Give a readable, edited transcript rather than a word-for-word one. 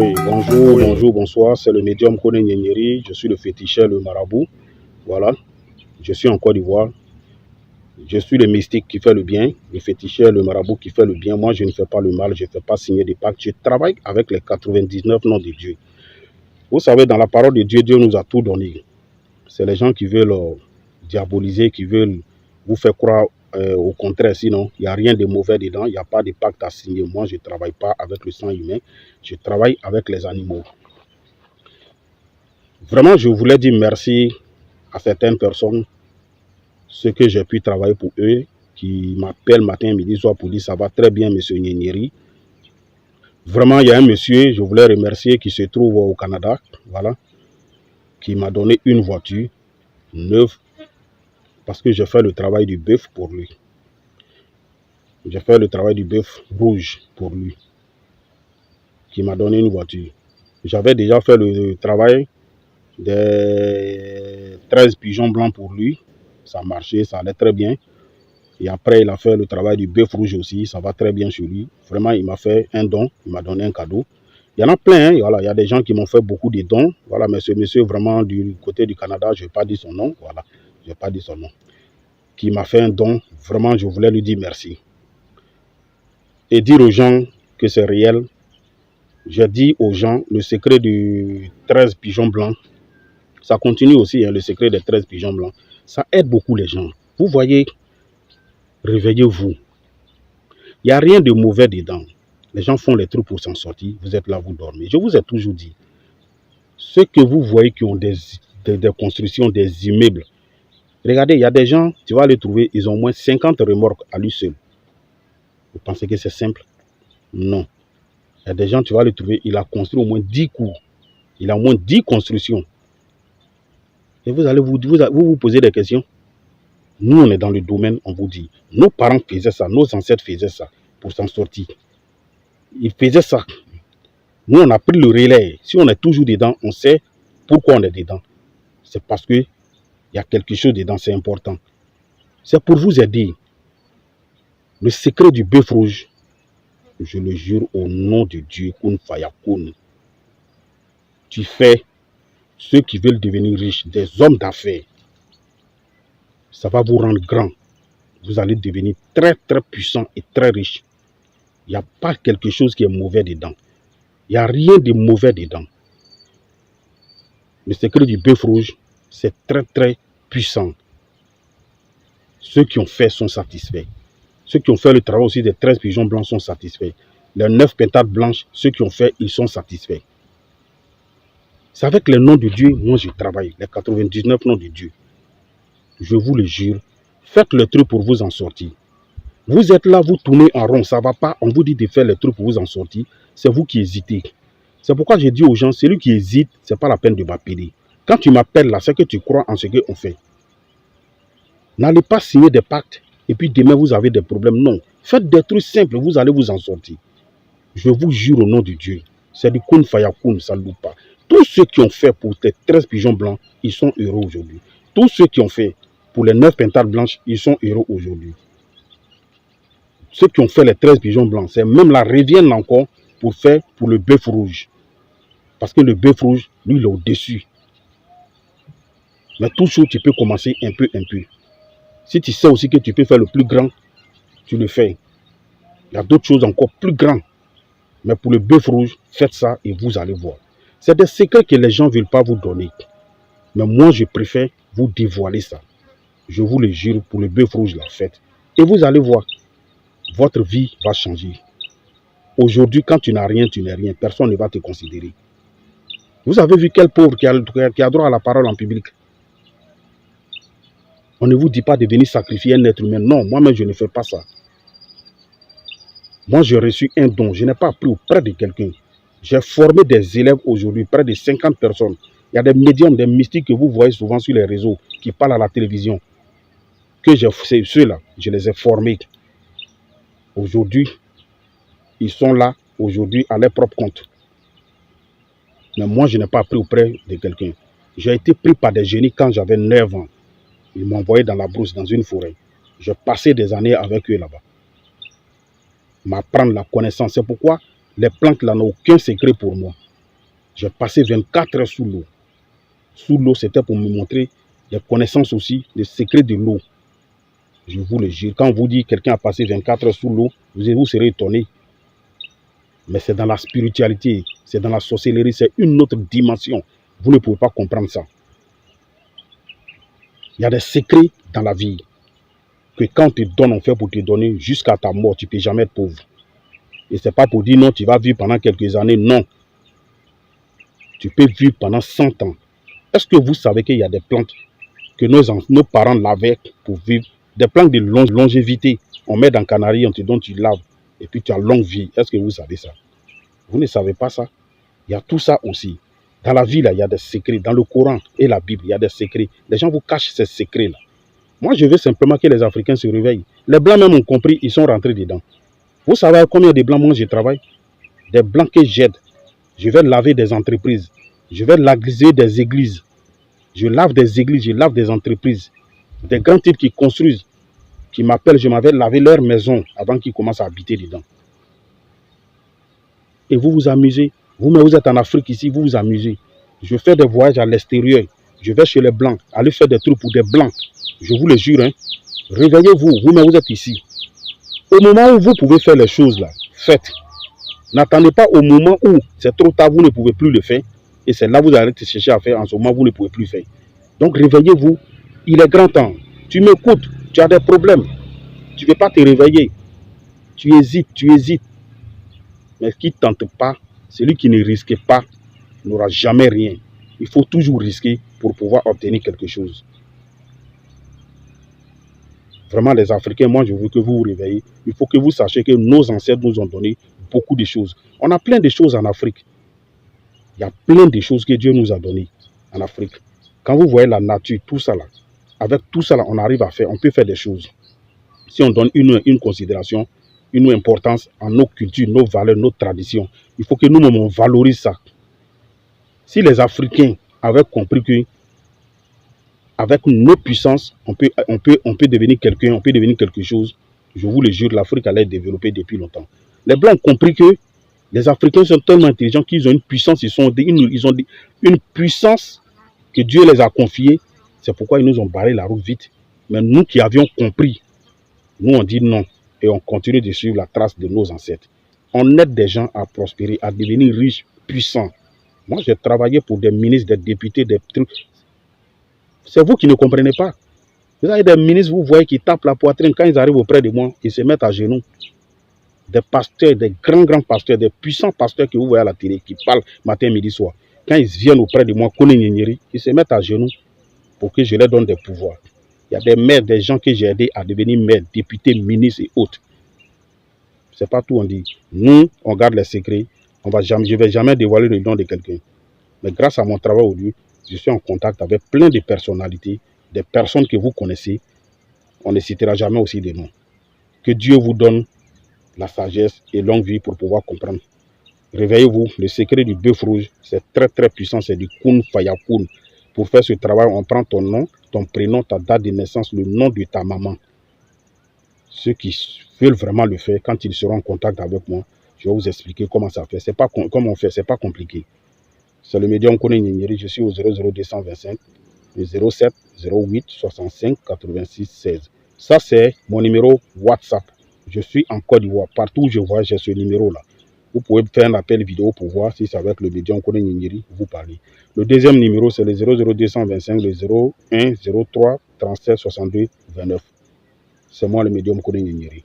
Oui, bonjour, Oui, bonjour, bonsoir. C'est le médium Kone Nyenyeri. Je suis le féticheur, le marabout. Voilà, je suis en Côte d'Ivoire. Je suis le mystique qui fait le bien, le féticheur, le marabout qui fait le bien. Moi, je ne fais pas le mal, je ne fais pas signer des pactes. Je travaille avec les 99 noms de Dieu. Vous savez, dans la parole de Dieu, Dieu nous a tout donné. C'est les gens qui veulent diaboliser, qui veulent vous faire croire au contraire. Sinon, il n'y a rien de mauvais dedans. Il n'y a pas de pacte à signer. Moi, je ne travaille pas avec le sang humain. Je travaille avec les animaux. Vraiment, je voulais dire merci à certaines personnes, ceux que j'ai pu travailler pour eux, qui m'appellent matin, midi, soir pour dire ça va très bien, monsieur Nyenyeri. Vraiment, il y a un monsieur, je voulais remercier, qui se trouve au Canada, voilà, qui m'a donné une voiture neuve parce que j'ai fait le travail du bœuf pour lui. J'ai fait le travail du bœuf rouge pour lui, qui m'a donné une voiture. J'avais déjà fait le travail des 13 pigeons blancs pour lui. Ça marchait, ça allait très bien. Et après, il a fait le travail du bœuf rouge aussi. Ça va très bien sur lui. Vraiment, il m'a fait un don. Il m'a donné un cadeau. Il y en a plein. Hein. Voilà, il y a des gens qui m'ont fait beaucoup de dons. Voilà, mais ce monsieur, vraiment, du côté du Canada, je ne vais pas dire son nom. Voilà, je ne vais pas dire son nom. Qui m'a fait un don. Vraiment, je voulais lui dire merci. Et dire aux gens que c'est réel. J'ai dit aux gens le secret du 13 pigeons blancs. Ça continue aussi, hein, le secret des 13 pigeons blancs. Ça aide beaucoup les gens. Vous voyez, réveillez-vous. Il n'y a rien de mauvais dedans. Les gens font les trucs pour s'en sortir. Vous êtes là, vous dormez. Je vous ai toujours dit, ceux que vous voyez qui ont des constructions, des immeubles, regardez, il y a des gens, tu vas les trouver, ils ont au moins 50 remorques à lui seul. Vous pensez que c'est simple? Non. Il y a des gens, tu vas les trouver, il a construit au moins 10 cours. Il a au moins 10 constructions. Et vous allez vous poser des questions. Nous, on est dans le domaine, on vous dit. Nos parents faisaient ça, nos ancêtres faisaient ça pour s'en sortir. Ils faisaient ça. Nous, on a pris le relais. Si on est toujours dedans, on sait pourquoi on est dedans. C'est parce qu'il y a quelque chose dedans, c'est important. C'est pour vous aider. Le secret du bœuf rouge, je le jure au nom de Dieu, Kun Fayakun. Tu fais ceux qui veulent devenir riches, des hommes d'affaires. Ça va vous rendre grand. Vous allez devenir très, très puissant et très riche. Il n'y a pas quelque chose qui est mauvais dedans. Il n'y a rien de mauvais dedans. Le secret du bœuf rouge, c'est très, très puissant. Ceux qui ont fait sont satisfaits. Ceux qui ont fait le travail aussi des 13 pigeons blancs sont satisfaits. Les 9 pétales blanches, ceux qui ont fait, ils sont satisfaits. C'est avec les noms de Dieu, moi je travaille, les 99 noms de Dieu. Je vous le jure, faites le truc pour vous en sortir. Vous êtes là, vous tournez en rond, ça ne va pas, on vous dit de faire le truc pour vous en sortir. C'est vous qui hésitez. C'est pourquoi je dis aux gens, celui qui hésite, ce n'est pas la peine de m'appeler. Quand tu m'appelles là, c'est que tu crois en ce qu'on fait. N'allez pas signer des pactes et puis demain vous avez des problèmes. Non. Faites des trucs simples, vous allez vous en sortir. Je vous jure au nom de Dieu. C'est du Kun Fayakun, ça ne loupe pas. Tous ceux qui ont fait pour les 13 pigeons blancs, ils sont heureux aujourd'hui. Tous ceux qui ont fait pour les 9 pentades blanches, ils sont heureux aujourd'hui. Ceux qui ont fait les 13 pigeons blancs, c'est même là, reviennent encore pour faire pour le bœuf rouge. Parce que le bœuf rouge, lui, il est au-dessus. Mais toujours, tu peux commencer un peu, un peu. Si tu sais aussi que tu peux faire le plus grand, tu le fais. Il y a d'autres choses encore plus grandes. Mais pour le bœuf rouge, faites ça et vous allez voir. C'est des secrets que les gens ne veulent pas vous donner. Mais moi, je préfère vous dévoiler ça. Je vous le jure, pour le bœuf rouge, la fête. Et vous allez voir, votre vie va changer. Aujourd'hui, quand tu n'as rien, tu n'es rien. Personne ne va te considérer. Vous avez vu quel pauvre qui a droit à la parole en public? On ne vous dit pas de venir sacrifier un être humain. Non, moi-même, je ne fais pas ça. Moi, j'ai reçu un don. Je n'ai pas appris auprès de quelqu'un. J'ai formé des élèves aujourd'hui, près de 50 personnes. Il y a des médiums, des mystiques que vous voyez souvent sur les réseaux, qui parlent à la télévision. Ceux-là, je les ai formés. Aujourd'hui, ils sont là, aujourd'hui, à leur propre compte. Mais moi, je n'ai pas appris auprès de quelqu'un. J'ai été pris par des génies quand j'avais 9 ans. Ils m'envoyaient dans la brousse, dans une forêt. J'ai passé des années avec eux là-bas. M'apprendre la connaissance. C'est pourquoi les plantes là n'ont aucun secret pour moi. J'ai passé 24 heures sous l'eau. Sous l'eau, c'était pour me montrer les connaissances aussi, les secrets de l'eau. Je vous le jure, quand on vous dit que quelqu'un a passé 24 heures sous l'eau, vous serez étonné. Mais c'est dans la spiritualité, c'est dans la sorcellerie, c'est une autre dimension. Vous ne pouvez pas comprendre ça. Il y a des secrets dans la vie que quand on te donne, on fait pour te donner jusqu'à ta mort. Tu ne peux jamais être pauvre. Et ce n'est pas pour dire non, tu vas vivre pendant quelques années. Non. Tu peux vivre pendant 100 ans. Est-ce que vous savez qu'il y a des plantes que nos parents lavaient pour vivre? Des plantes de longévité. On met dans Canaries, on te donne, tu laves. Et puis tu as longue vie. Est-ce que vous savez ça? Vous ne savez pas ça? Il y a tout ça aussi. Dans la vie, là, il y a des secrets. Dans le Coran et la Bible, il y a des secrets. Les gens vous cachent ces secrets-là. Moi, je veux simplement que les Africains se réveillent. Les Blancs même ont compris, ils sont rentrés dedans. Vous savez combien de Blancs, moi, je travaille? Des Blancs que j'aide. Je vais laver des entreprises. Je vais laver des églises. Je lave des églises, je lave des entreprises. Des grands types qui construisent, qui m'appellent, je m'avais lavé leur maison avant qu'ils commencent à habiter dedans. Et vous vous amusez. Vous êtes en Afrique ici, vous vous amusez. Je fais des voyages à l'extérieur. Je vais chez les Blancs, aller faire des trucs pour des Blancs. Je vous le jure, hein. Réveillez-vous, vous-même vous êtes ici. Au moment où vous pouvez faire les choses là, faites. N'attendez pas au moment où c'est trop tard, vous ne pouvez plus le faire. Et c'est là que vous allez chercher à faire, en ce moment vous ne pouvez plus faire. Donc réveillez-vous, il est grand temps. Tu m'écoutes, tu as des problèmes. Tu ne veux pas te réveiller. Tu hésites. Mais qui ne tente pas, celui qui ne risque pas, n'aura jamais rien. Il faut toujours risquer pour pouvoir obtenir quelque chose. Vraiment, les Africains, moi, je veux que vous vous réveillez. Il faut que vous sachiez que nos ancêtres nous ont donné beaucoup de choses. On a plein de choses en Afrique. Il y a plein de choses que Dieu nous a données en Afrique. Quand vous voyez la nature, tout ça là, avec tout ça là, on arrive à faire, on peut faire des choses. Si on donne une considération, une importance à nos cultures, nos valeurs, nos traditions, il faut que nous-mêmes on valorise ça. Si les Africains avaient compris que avec nos puissances, on peut devenir quelqu'un, on peut devenir quelque chose, je vous le jure, l'Afrique allait être développée depuis longtemps. Les Blancs ont compris que les Africains sont tellement intelligents qu'ils ont une puissance, ils ont une puissance que Dieu les a confiée. C'est pourquoi ils nous ont barré la route vite. Mais nous qui avions compris, nous on dit non et on continue de suivre la trace de nos ancêtres. On aide des gens à prospérer, à devenir riches, puissants. Moi j'ai travaillé pour des ministres, des députés, des trucs. C'est vous qui ne comprenez pas. Vous avez des ministres, vous voyez, qui tapent la poitrine. Quand ils arrivent auprès de moi, ils se mettent à genoux. Des pasteurs, des grands pasteurs, des puissants pasteurs que vous voyez à la télé, qui parlent matin, midi, soir. Quand ils viennent auprès de moi, ils se mettent à genoux pour que je leur donne des pouvoirs. Il y a des maires, des gens que j'ai aidés à devenir maires, députés, ministres et autres. Ce n'est pas tout, on dit. Nous, on garde les secrets. Je ne vais jamais dévoiler le nom de quelqu'un. Mais grâce à mon travail aujourd'hui, je suis en contact avec plein de personnalités, des personnes que vous connaissez. On ne citera jamais aussi des noms. Que Dieu vous donne la sagesse et longue vie pour pouvoir comprendre. Réveillez-vous, le secret du bœuf rouge, c'est très puissant, c'est du kun fayakun. Pour faire ce travail, on prend ton nom, ton prénom, ta date de naissance, le nom de ta maman. Ceux qui veulent vraiment le faire, quand ils seront en contact avec moi, je vais vous expliquer comment ça fait. C'est pas comment on fait, c'est pas compliqué. C'est le médium Kone Nyenyeri, je suis au 00225, le 07 08 65 86 16. Ça, c'est mon numéro WhatsApp. Je suis en Côte d'Ivoire. Partout où je vois, j'ai ce numéro-là. Vous pouvez faire un appel vidéo pour voir si c'est avec le médium Kone Nyenyeri vous parlez. Le deuxième numéro, c'est le 00225, le 01 03 37 62 29. C'est moi le médium Kone Nyenyeri.